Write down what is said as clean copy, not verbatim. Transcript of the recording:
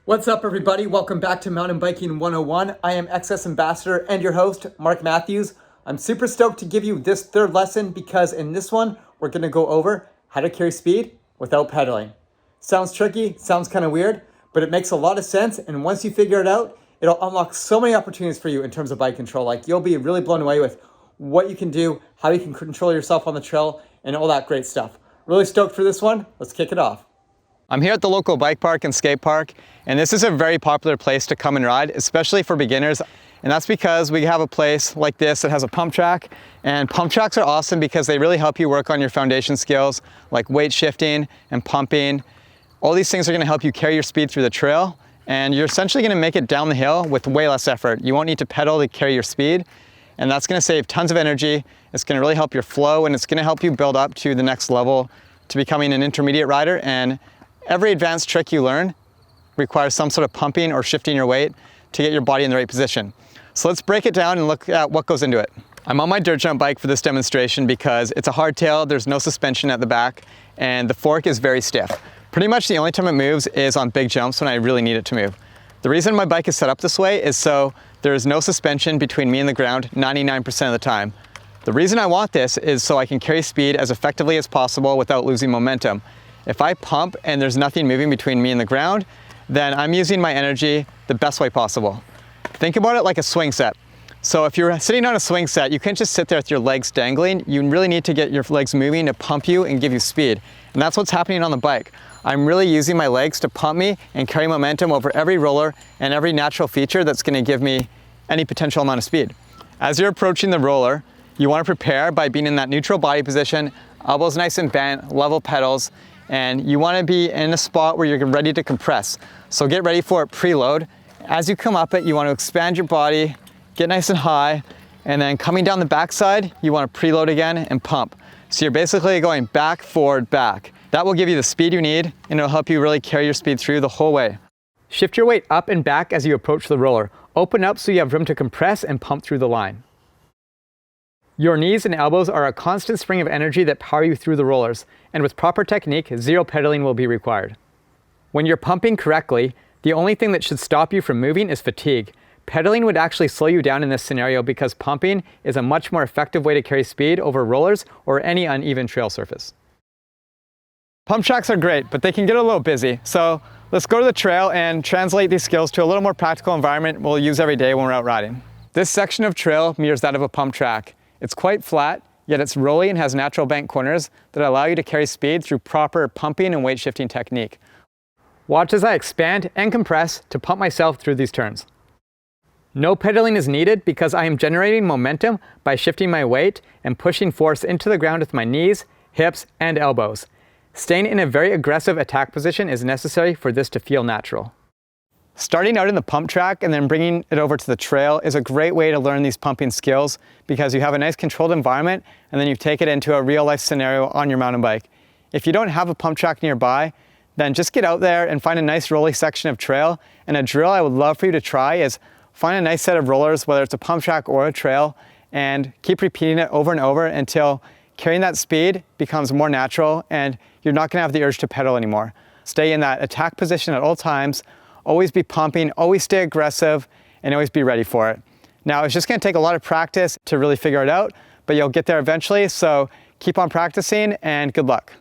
What's up, everybody? Welcome back to Mountain Biking 101. I am XS Ambassador and your host, Mark Matthews. I'm super stoked to give you this third lesson because in this one, we're going to go over how to carry speed without pedaling. Sounds tricky, sounds kind of weird, but it makes a lot of sense. And once you figure it out, it'll unlock so many opportunities for you in terms of bike control. Like, you'll be really blown away with what you can do, how you can control yourself on the trail, and all that great stuff. Really stoked for this one. Let's kick it off. I'm here at the local bike park and skate park, and this is a very popular place to come and ride, especially for beginners. And that's because we have a place like this that has a pump track, and pump tracks are awesome because they really help you work on your foundation skills like weight shifting and pumping. All these things are gonna help you carry your speed through the trail, and you're essentially gonna make it down the hill with way less effort. You won't need to pedal to carry your speed, and that's gonna save tons of energy. It's gonna really help your flow, and it's gonna help you build up to the next level to becoming an intermediate rider. And every advanced trick you learn requires some sort of pumping or shifting your weight to get your body in the right position. So let's break it down and look at what goes into it. I'm on my dirt jump bike for this demonstration because it's a hardtail, there's no suspension at the back, and the fork is very stiff. Pretty much the only time it moves is on big jumps when I really need it to move. The reason my bike is set up this way is so there is no suspension between me and the ground 99% of the time. The reason I want this is so I can carry speed as effectively as possible without losing momentum. If I pump and there's nothing moving between me and the ground, then I'm using my energy the best way possible. Think about it like a swing set. So if you're sitting on a swing set, you can't just sit there with your legs dangling. You really need to get your legs moving to pump you and give you speed. And that's what's happening on the bike. I'm really using my legs to pump me and carry momentum over every roller and every natural feature that's gonna give me any potential amount of speed. As you're approaching the roller, you wanna prepare by being in that neutral body position, elbows nice and bent, level pedals, and you want to be in a spot where you're ready to compress. So get ready for it preload. As you come up it, you want to expand your body, get nice and high, and then coming down the backside, you want to preload again and pump. So you're basically going back, forward, back. That will give you the speed you need, and it'll help you really carry your speed through the whole way. Shift your weight up and back as you approach the roller. Open up so you have room to compress and pump through the line. Your knees and elbows are a constant spring of energy that power you through the rollers, and with proper technique, zero pedaling will be required. When you're pumping correctly, the only thing that should stop you from moving is fatigue. Pedaling would actually slow you down in this scenario because pumping is a much more effective way to carry speed over rollers or any uneven trail surface. Pump tracks are great, but they can get a little busy. So let's go to the trail and translate these skills to a little more practical environment we'll use every day when we're out riding. This section of trail mirrors that of a pump track. It's quite flat, yet it's rolly and has natural bank corners that allow you to carry speed through proper pumping and weight shifting technique. Watch as I expand and compress to pump myself through these turns. No pedaling is needed because I am generating momentum by shifting my weight and pushing force into the ground with my knees, hips, and elbows. Staying in a very aggressive attack position is necessary for this to feel natural. Starting out in the pump track and then bringing it over to the trail is a great way to learn these pumping skills because you have a nice controlled environment and then you take it into a real life scenario on your mountain bike. If you don't have a pump track nearby, then just get out there and find a nice rolly section of trail. And a drill I would love for you to try is find a nice set of rollers, whether it's a pump track or a trail, and keep repeating it over and over until carrying that speed becomes more natural and you're not gonna have the urge to pedal anymore. Stay in that attack position at all times. Always be pumping, always stay aggressive, and always be ready for it. Now, it's just gonna take a lot of practice to really figure it out, but you'll get there eventually, so keep on practicing and good luck.